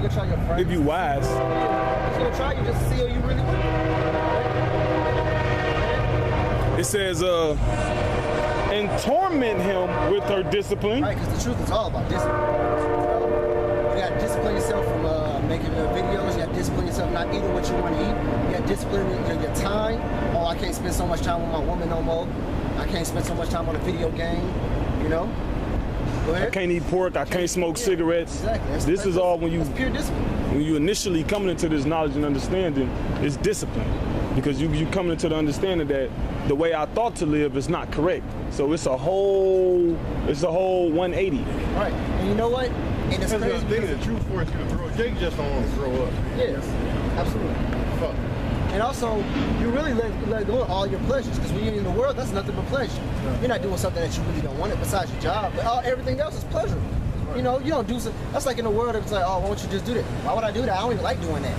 gonna try your friends. If you wise. She's gonna try you just to see how you really want. It says, and torment him with her discipline. Right, because the truth is all about discipline. You gotta discipline yourself from making videos. You gotta discipline yourself not eating what you want to eat. You gotta discipline your time. Oh, I can't spend so much time with my woman no more. I can't spend so much time on a video game. You know. Go ahead. I can't eat pork. I can't smoke cigarettes. Exactly. This is all when you pure discipline. When you initially coming into this knowledge and understanding, it's discipline, because you coming into the understanding that the way I thought to live is not correct. So it's a whole 180. Right. And you know what? And it's crazy. The truth force you to grow. Jake just don't want to grow up. Yes, absolutely. Fuck. And also, you really let go of all your pleasures, because when you're in the world, that's nothing but pleasure. Right. You're not doing something that you really don't want it besides your job, but everything else is pleasure. Right. You know, you don't do something. That's like in the world, it's like, oh, why don't you just do that? Why would I do that? I don't even like doing that.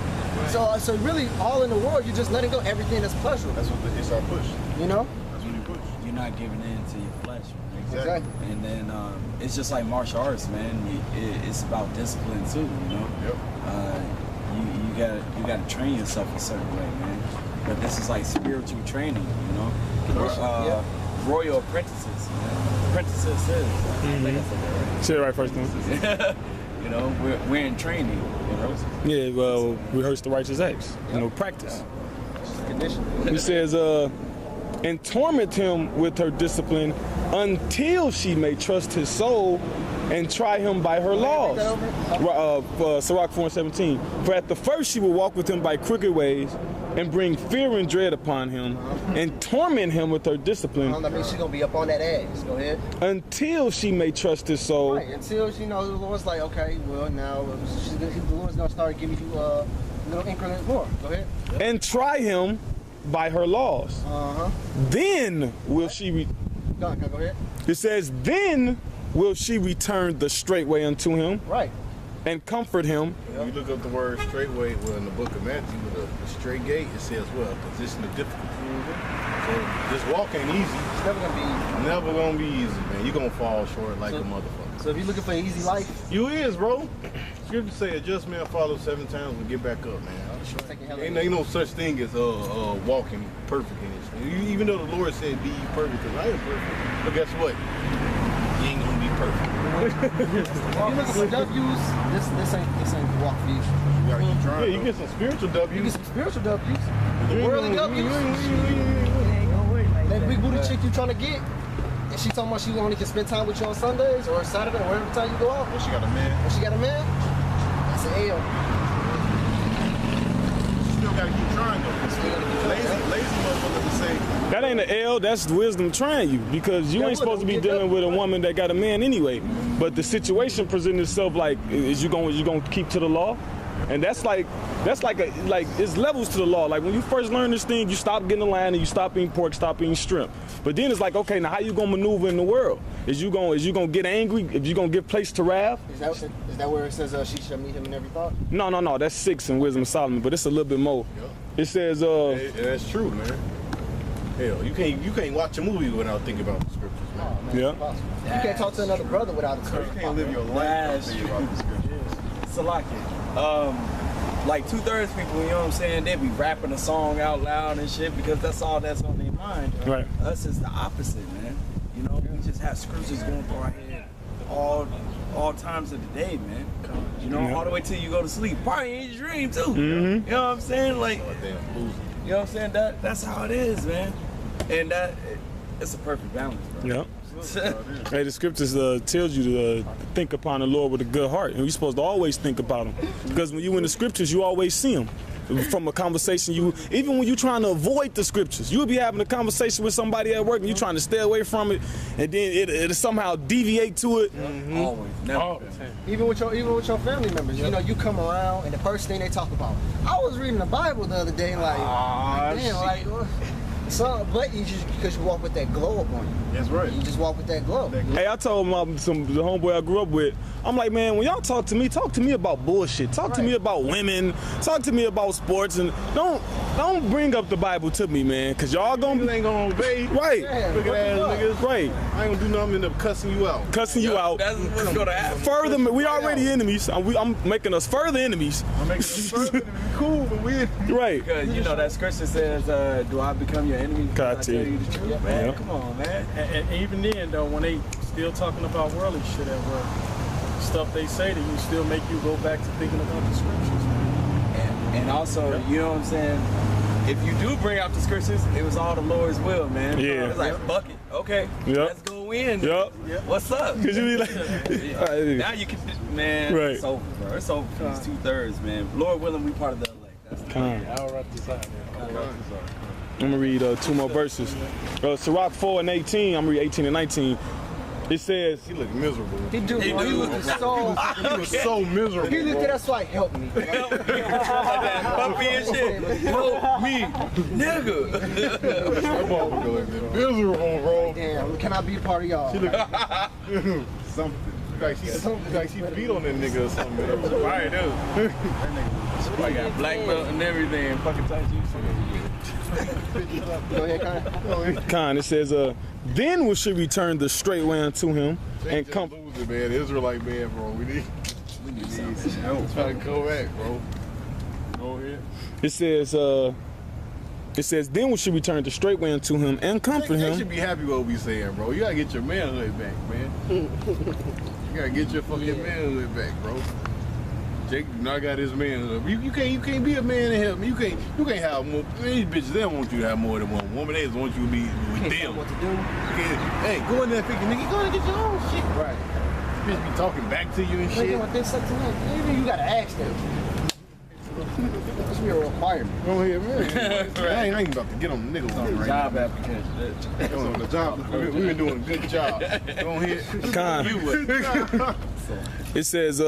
Right. So really, all in the world, you're just letting go everything that's pleasurable. That's what it's our push. You know? That's what you push. You're not giving in to your flesh. Exactly. And then it's just like martial arts, man. It's about discipline too, you know. Yep. You gotta train yourself a certain way, man. But this is like spiritual training, you know. Royal apprentices, man. Apprentices is. I think I said that right. Say it right first time. You know, we're in training, you know. Yeah, well, rehearse the righteous acts. You know, practice. Conditioning. He says, and torment him with her discipline until she may trust his soul and try him by her laws. Sirach 4:17. For at the first she will walk with him by crooked ways and bring fear and dread upon him and torment him with her discipline. That means she's going to be up on that ass. Go ahead. Until she may trust his soul. Right, until she knows the Lord's like, okay, well, now the Lord's going to start giving you a little increment more. Go ahead. And try him by her laws. Then will she... Go ahead. It says, then will she return the straight way unto him. Right. And comfort him. When you look up the word straight way, well, in the book of Matthew, the straight gate, it says, well, a position of difficulty. So this walk ain't easy. It's never going to be easy. Never going to be easy, man. You're going to fall short like a motherfucker. So if you're looking for an easy life... You is, bro. Scripture say a just man follow 7 times and get back up, man. Ain't no such thing as walking perfect in this thing. Even though the Lord said be perfect, because I am perfect. But guess what? You ain't gonna be perfect. If you look for W's, this ain't walk for you. Yeah, you get some spiritual W's. You get some spiritual W's. The worldly W's. That big booty chick you trying to get, and she talking about she only can spend time with you on Sundays or Saturday or whatever time you go out. When she got a man. When she got a man, that's an L. Still gotta keep trying though. Lazy motherfuckers to say. That ain't an L, that's wisdom trying you, because you ain't supposed to be dealing with a woman that got a man anyway. But the situation presented itself like, is you gonna keep to the law? And that's like it's levels to the law. Like when you first learn this thing, you stop getting the line and you stop eating pork, stop eating shrimp. But then it's like, okay, now how you gonna maneuver in the world? Is you gonna get angry? If you gonna give place to wrath? Is that where it says she shall meet him in every thought? No, that's 6 in Wisdom of Solomon, but it's a little bit more. Yep. It says that's true, man. Hell, you can't watch a movie without thinking about the scriptures, man. Oh, man, Yeah. You can't talk to another brother without the You scriptures. can't live your life without thinking about the scriptures. Salaki. Like 2/3 people, you know what I'm saying, they be rapping a song out loud and shit because that's all that's on their mind. Right. Us is the opposite, man. You know, we just have scriptures going through our head all times of the day, man. You know, all the way till you go to sleep. Probably in your dream too. You know what I'm saying? Like, you know what I'm saying? That's how it is, man. And it's a perfect balance, bro. Yeah. Hey, the scriptures tells you to think upon the Lord with a good heart, and you're supposed to always think about him, because when you in the scriptures, you always see him. From a conversation, even when you're trying to avoid the scriptures, you'll be having a conversation with somebody at work, and you're trying to stay away from it, and then it'll somehow deviate to it. Always, never. Even with your family members, you know, you come around and the first thing they talk about. I was reading the Bible the other day, like, damn, like. So, but you just because you walk with that glow up on you. That's right. You just walk with that glow. Hey, I told the homeboy I grew up with, I'm like, man, when y'all talk to me about bullshit. Talk to me about women. Talk to me about sports, and don't bring up the Bible to me, man, because y'all gonna You ain't gonna obey. right, Look at ass niggas. right, I ain't gonna do nothing. End up cussing you out. cussing you out. That's what's gonna happen. Further, we already enemies. I'm making us further enemies. I'm making it further to be cool, but we. Right. Because you know that scripture says, "Do I become your enemy? God, I tell you the truth, man. Yeah. Come on, man." And even then, though, when they still talking about worldly shit at work, stuff they say to you still make you go back to thinking about the scriptures. And also, you know what I'm saying? If you do bring out the scriptures, it was all the Lord's will, man. Yeah. It's like, fuck it. Okay, Yep. let's go in. Yup. What's up? Cause you be like, Now you can, man. Right. It's over, bro. It's over for these 2/3, man. Lord willing, we part of the elect. That's the Come on. I'll wrap this out, man. I'm gonna read 2 more verses. Sirach 4:18. I'm gonna read 18 and 19. It says, He look miserable. He do. He looked so. He was so miserable. He looked at us like, help me. puppy and shit. Help me, nigga. That motherfucker look miserable, bro. Damn, can I be a part of y'all? She look something. Like she beat on that nigga or something. Man. Right, dude. I got black belt and everything. Fucking touch you. Go ahead, Kyle. it says, then we should return the straight way unto him and Just come. lose it, man. Israelite man, bro. We need some help. Try to go back, bro. Go ahead. It says, then we should return the straight way unto him and comfort They him. should be happy with what we saying, bro. You gotta get your manhood back, man. You gotta get your fucking manhood back, bro. Jake do not got his manhood. You can't be a man and help me. You can't have more. These bitches, they don't want you to have more than one woman. They just want you to be with Tell them. what to do. Hey, go in there and pick your nigga. Go and get your own shit. Right. Bitch be talking back to you and They shit. doing this up to him. Maybe you gotta ask them. This be a requirement. Go ahead, man. I ain't about to get on the nigga one right Job now. application. On the job. We've been doing a good job. Go ahead. Con. It says,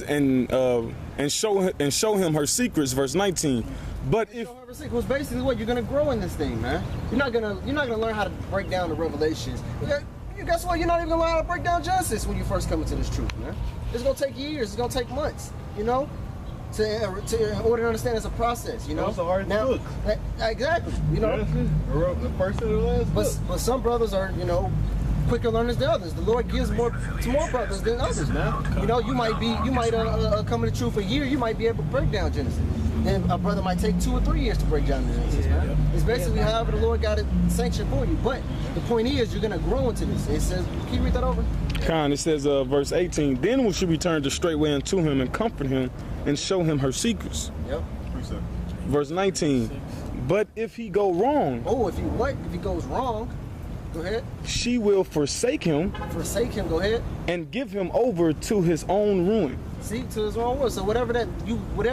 and show him her secrets, verse 19. But if It was basically what you're gonna grow in this thing, man. You're not gonna learn how to break down the Revelations. Guess what? You're not even gonna learn how to break down Genesis when you first come into this truth, man. It's gonna take years. It's gonna take months. You know. In order to understand, it's a process, you know. Those are hard books. Exactly, you know. The first and the last book. But some brothers are, you know, quicker learners than others. The Lord gives more to more brothers than others, man. You know, you might come into truth a year. You might be able to break down Genesis. Then a brother might take 2 or 3 years to break down Genesis, man. It's basically however the Lord got it sanctioned for you. But the point is, you're gonna grow into this. It says, can you read that over? Con, it says, verse 18, then we should return the straight way unto him and comfort him and show him her secrets. Yep. Verse 19, but if he go wrong, Oh, if he goes wrong, go ahead. she will forsake him Forsake him. Go ahead. and give him over to his own ruin. See, to his own word. So whatever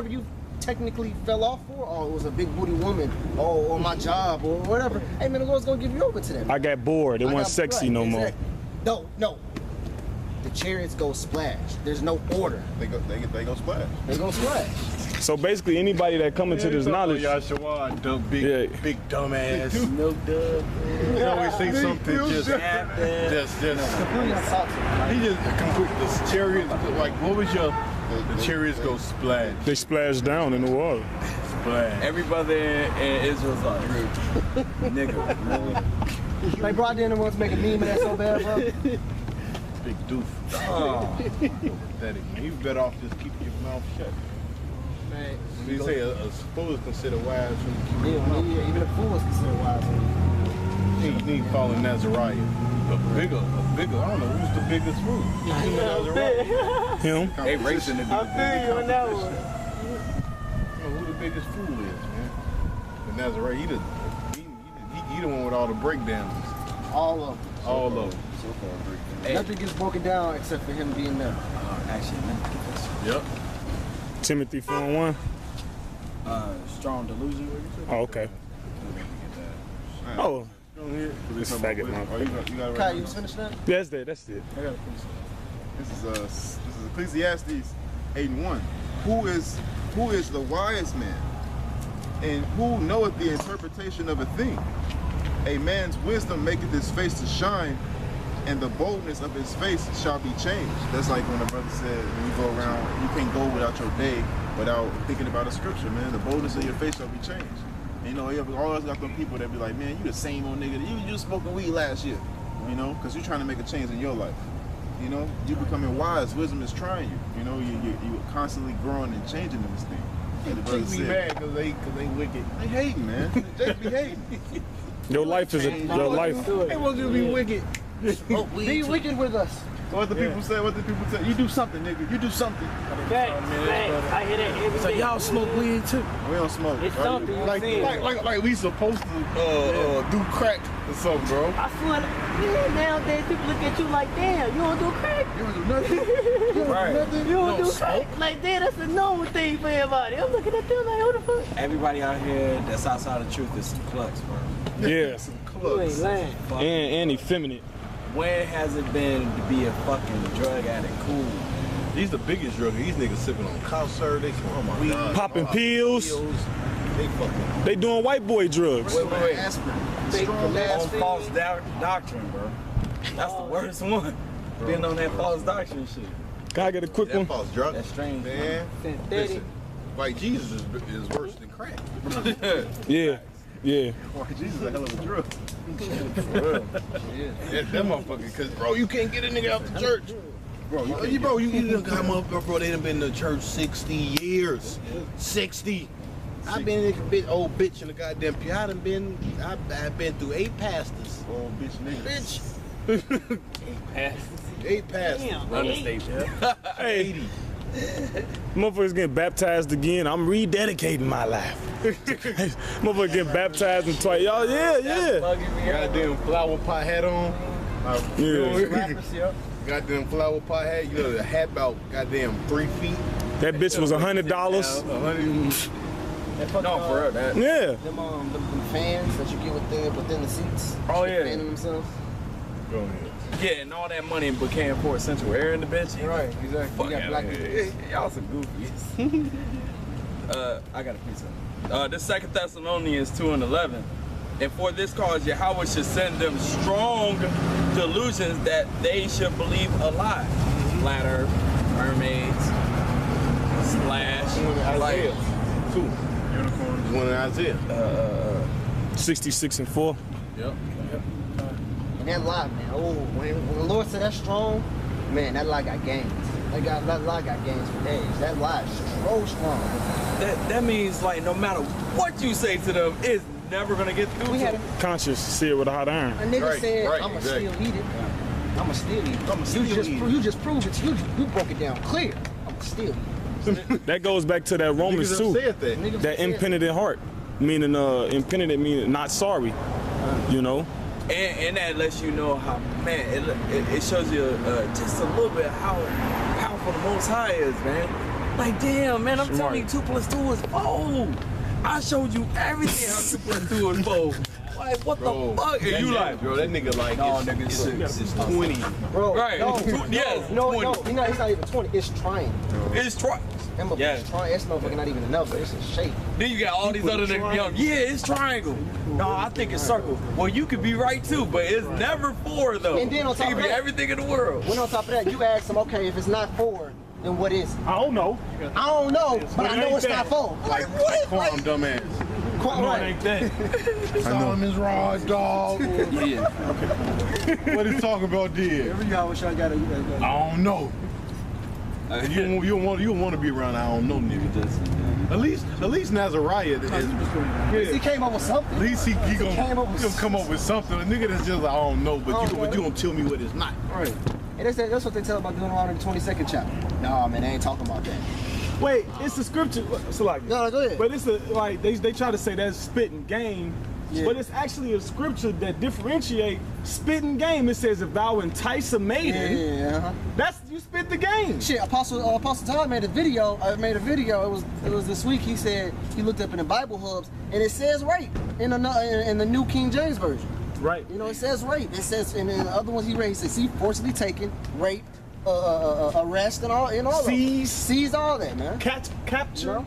you technically fell off for, or it was a big booty woman, or my job, or whatever. Hey man, the Lord's gonna give you over to that. I got bored. It wasn't sexy no more. Exactly. No. The chariots go splash. There's no order. They go splash. They go splash. So basically, anybody that come into this knowledge, Yahshua, dumb big dumbass. Milk dub. He always say something just Completely untoxic. he just complete the chariots like what was your the chariots go splash. they splash down in the water. Splash. Every brother in Israel's like, nigga. Like, bro, I didn't want to make a meme of that so bad, bro. Big doof. Oh. Pathetic. You better off just keep your mouth shut. Man. They say a fool is considered wise when you keep your mouth. Yeah, even a fool is considered wise. You need to follow Nazariah. A bigger, I don't know who's the biggest fool. Nazariah. Him. They racing to be I feel you on that one. I don't know who the biggest fool is, man. But Nazariah, he the one with all the breakdowns. All of them. All of them. Hey. Nothing gets broken down except for him being there. Actually, let me get this. Yep. Timothy 4:1. Strong delusion. Oh, okay. Oh, this faggot motherfucker. You got Kai, you was finished that? That's it. That's it. This is Ecclesiastes 8:1. Who is the wise man, and who knoweth the interpretation of a thing? A man's wisdom maketh his face to shine, and the boldness of his face shall be changed. That's like when the brother said, when you go around, you can't go without your day without thinking about a scripture, man. The boldness of your face shall be changed. And, you know, you always got them people that be like, man, you the same old nigga. You just smoking weed last year, you know, because you're trying to make a change in your life. You know, you becoming wise. Wisdom is trying you. You know, you constantly growing and changing in this thing. Like the brother Just be said. mad because they wicked. They hating, man. Just be hating. Your life is your life. They want you to be wicked. Be wicked with us. So what the people say? What the people say? You do something, nigga. You do something. Facts. I hear that every So day. y'all smoke weed too? We don't smoke. It's something you saying. Like we supposed to do crack or something, bro. I swear, nowadays people look at you like, damn, you don't do crack? You don't do nothing. You don't do crack? Like, damn, that's a normal thing for everybody. I'm looking at them like, who the fuck? Everybody out here that's outside the truth is some clucks, bro. Yeah. You ain't lying. And effeminate. When has it been to be a fucking drug addict cool? These the biggest drug. These niggas sipping on cow syrup. They smoking weed. Popping pills. They fucking. They doing white boy drugs. Wait. Aspirin. Fake Strong the On aspirin. false doctrine, bro. That's the worst one. Being on that false doctrine shit. Can I get a quick That one? false drug. That's strange. Man, synthetic. listen. White Jesus is worse than crack. Yeah. Yeah. Boy, Jesus is a hell of a drug. That motherfucker, because, bro, you can't get a nigga out the church. Bro, you done got motherfucker, bro, they done been in the church 60 years. 60. I've been in this old bitch in the goddamn pew. I've been through 8 pastors. Old bitch nigga. Bitch. 8 pastors. Damn, Run the hey. state, Hey, motherfuckers getting baptized again. I'm rededicating my life. Motherfuckers getting baptized in twice. Y'all, yeah. Goddamn flower pot hat on. Yeah. Goddamn flower pot hat. You know, the hat about goddamn 3 feet. That bitch was $100. No, for real, that. Yeah. Them fans that you get within the seats. Oh, yeah. Fanning themselves. Go ahead. Getting all that money but can't afford central air in the bitch. Right, exactly. Fuck You got out black of people. here. Y'all some goofies. I got a piece of this 2 Thessalonians 2:11. And for this cause Yahweh should send them strong delusions that they should believe a lie. Flat earth, mermaids, slash, Isaiah. 2. Unicorns. One in Isaiah. 66-4. Yep. And that lie, man. Oh, when the Lord said that's strong, man, that lie got gains. That lie got gains for days. That lie is so strong. that means like no matter what you say to them, it's never gonna get through. We to had them. Conscious, see it with a hot iron. a nigga Right, said, right, I'ma exactly. still eat it. I'ma still eat it. I'ma still eat it. You just proved it. You broke it down clear. I'ma still eat it. That goes back to that Romans Niggas have 2. said that. Niggas That said- impenitent heart. Meaning, impenitent meaning not sorry. You know? And that lets you know how, man, it shows you just a little bit how powerful the Most High is, man. Like, damn, man, I'm telling you 2 + 2 is 4. I showed you everything how 2 + 2 is 4. Like, what Bro, the fuck? And you like, bro, that nigga like, No, it's, nigga, it's 20. Bro, Right. no, Yes, no, 20. no, it's not even 20. It's triangle. it's try. That motherfucker's Yes. triangle. It's motherfucker not even a number. It's a shape. Then you got all these other niggas young. Yeah, it's triangle. No, I think it's circle. Well, you could be right too, but it's never 4 though. And then on it top could of be that- everything in the world. When on top of that, you ask them, okay, if it's not 4, then what is it? I don't know. I don't know, but I know ain't it's that. not 4. Like, what? Calm, dumbass. Right. Solomon's rod, dog. Yeah. What he talking about there? Every y'all wish I got a. I don't know. You don't want to be around. I don't know, nigga. At least Nazariah is. He came up with something. At least he gonna came up with come up with something. A nigga that's just like, I don't know, but you gonna tell me what it's not. Right. And that's what they tell about Deuteronomy 22nd chapter. No, man, they ain't talking about that. Wait, it's a scripture. It's like, No, go ahead. but it's a like they try to say that's spitting game, Yeah. but it's actually a scripture that differentiate spitting game. It says if thou entice a maiden, Yeah. that's you spit the game. Shit, Apostle Todd made a video. It was this week. He said he looked up in the Bible hubs and it says rape in the New King James version. Right. You know, it says rape. It says in the other ones he read, he says he forcibly taken, rape, arrest, and all Seize. seize all that, man. Capture.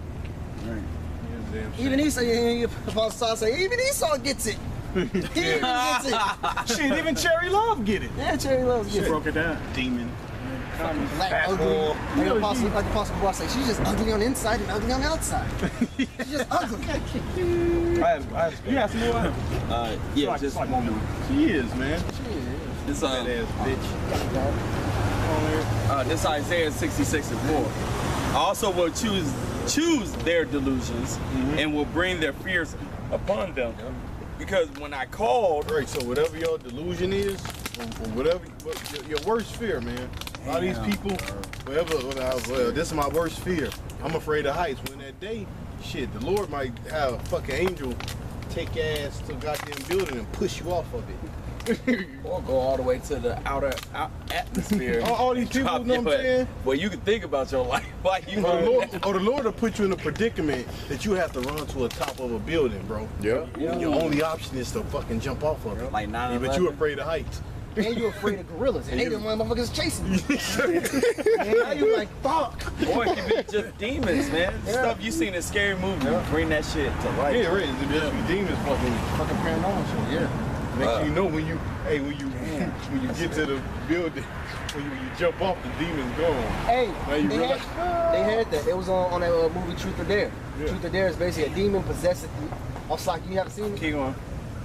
You know? Even Esau, Apostle Todd say, even Esau gets it. He even gets it. Shit, even Cherry Love get it. Yeah, Cherry Love's She get it. broke it down. Demon. Black, Fat ugly. boy. Like Apostle Paul say, she's just ugly on the inside and ugly on the outside. She's just ugly. You have some more? Yeah, just one more. She is, man. This That ass bitch. This Isaiah 66:4. I also will choose their delusions and will bring their fears upon them. Because when I called, Right, so whatever your delusion is, or whatever your worst fear, man. A lot of these people, well, this is my worst fear. I'm afraid of heights. When that day, shit, the Lord might have a fucking angel take your ass to a goddamn building and push you off of it. or go all the way to the outer atmosphere. All these people, Drop you know what I'm your- saying? Well, you can think about your life. Like you Or the Lord will put you in a predicament that you have to run to the top of a building, bro. Yeah. And your only option is to fucking jump off of it. like 9/11. But you afraid of heights. And you're afraid of gorillas. And they the motherfuckers chasing you. And now you like, fuck. Or it could be just demons, man. Stuff you seen in scary movies. Bring that shit to life. Yeah, right. It's just be demons fucking Fucking paranormal shit, yeah. make you know when you get to the building, when you jump off, the demon's gone. Hey, Now you they realize- had that. It was on that movie Truth or Dare. Yeah. Truth or Dare is basically a demon possessed. Like you haven't seen it? Keep going.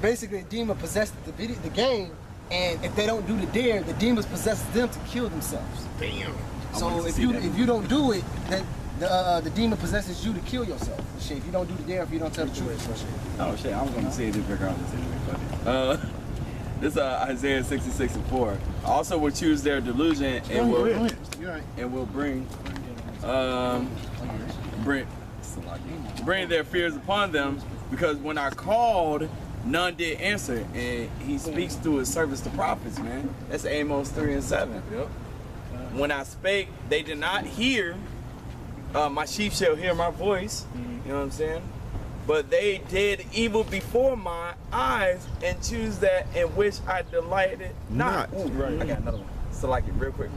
Basically, a demon possessed the game, and if they don't do the dare, the demons possess them to kill themselves. Damn. So if you don't do it, then the demon possesses you to kill yourself. Shit, if you don't do the dare, if you don't tell the truth, shit. Oh shit, I was gonna say this regardless anyway, but this Isaiah 66:4. Also will choose their delusion and will bring their fears upon them, because when I called, none did answer. And he speaks through his servants, the prophets, man. That's Amos 3:7. Yep. When I spake, they did not hear. My sheep shall hear my voice. You know what I'm saying? But they did evil before my eyes and choose that in which I delighted not. Ooh, Right. I got another one. So like it real quick.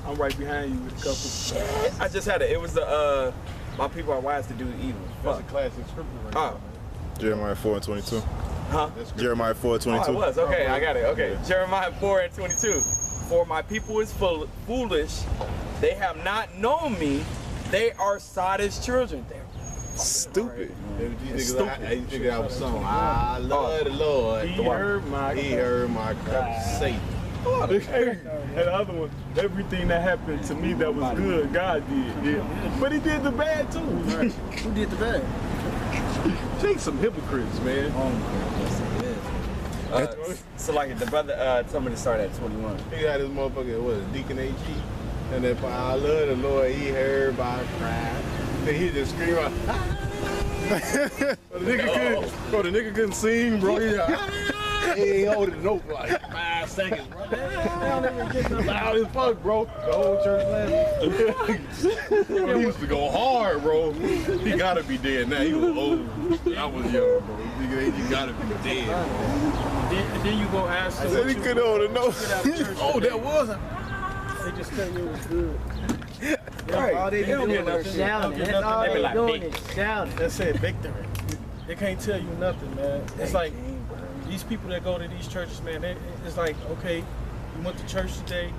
I'm right behind you with a couple. Shit. I just had it. It was the my people are wise to do evil. That's Fuck. a classic scripture right Oh. now, man. Jeremiah 4:22. Huh? That's good. Jeremiah Oh, 4:22. it was. Okay, I got it. Okay. Jeremiah 4:22. For my people is foolish. They have not known me. They are Sodom's children. They're Stupid. These niggas, I was song. I love the Lord. He heard my cry. Satan. Hey, and the other one, everything that happened to me that was good, God did. Yeah. But he did the bad too. Who did the bad? Take some hypocrites, man. So like the brother told me to start at 21. He got his motherfucker, what, Deacon AG? And then I love the Lord, he heard my cry. Then he just scream out, the nigga couldn't sing, bro. He ain't holding the note for like 5 seconds, bro. Loud as fuck, bro. The whole church laughing. He used to go hard, bro. He gotta be dead now. He was old. I was young, bro. He gotta be dead, bro. Then you go ask them Said what he you couldn't hold a note. get out of church Oh, today. that was a... They just tell you it was good. All they don't do get nothing. is Shouting. They That's all be they like, doing is shouting. That said victory. They can't tell you nothing, man. It's like these people that go to these churches, man. It's like, okay, you went to church today,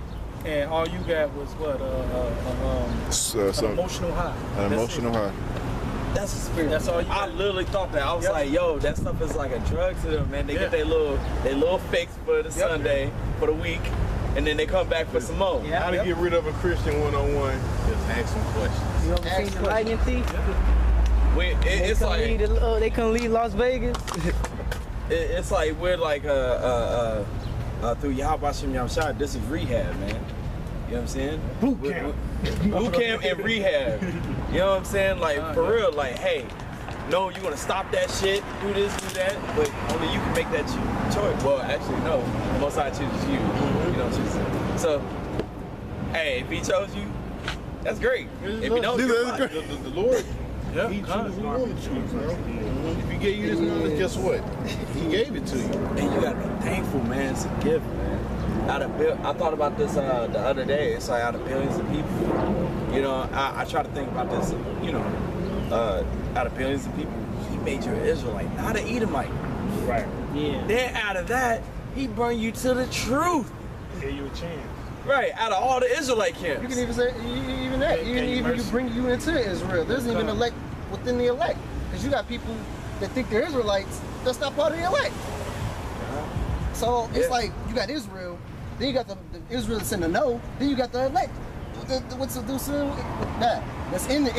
and all you got was what? An emotional high. An That's emotional it. high. That's a spirit. That's all you I got. literally thought that. I was Yep. like, yo, that stuff is like a drug to them, man. They get their little fix for the Sunday, for the week, and then they come back for some more. Yeah. How to get rid of a Christian one-on-one? Just ask some questions. You ever seen the Lightning Thief? It's like They couldn't leave Las Vegas. it's like we're like through Yahweh Shem Yahshua, this is rehab, man. You know what I'm saying? Boot camp. Boot camp and rehab. You know what I'm saying? Like for real, like, hey, no, you're gonna stop that shit, do this, do that, but only you can make that choice. Well, actually, no. The Most High chooses you. You don't choose him. So, hey, if he chose you, that's great. If he don't, you're fine. The Lord, he chooses who he wants to choose, bro. If he gave you this knowledge, guess what? He gave it to you. And you gotta be thankful, man. It's a gift, man. I thought about this the other day. It's like out of billions of people, you know, I try to think about this, you know, out of billions of people, he made you an Israelite, not an Edomite. Right. Yeah. Then out of that, he bring you to the truth. Give you a chance. Right, out of all the Israelite camps. You can even say even that. Even you bring you into Israel. There's even elect within the elect, because you got people that think they're Israelites that's not part of the elect. So it's like you got Israel, then you got the Israel that's in the know, then you got the elect. What's the do with that? That's in the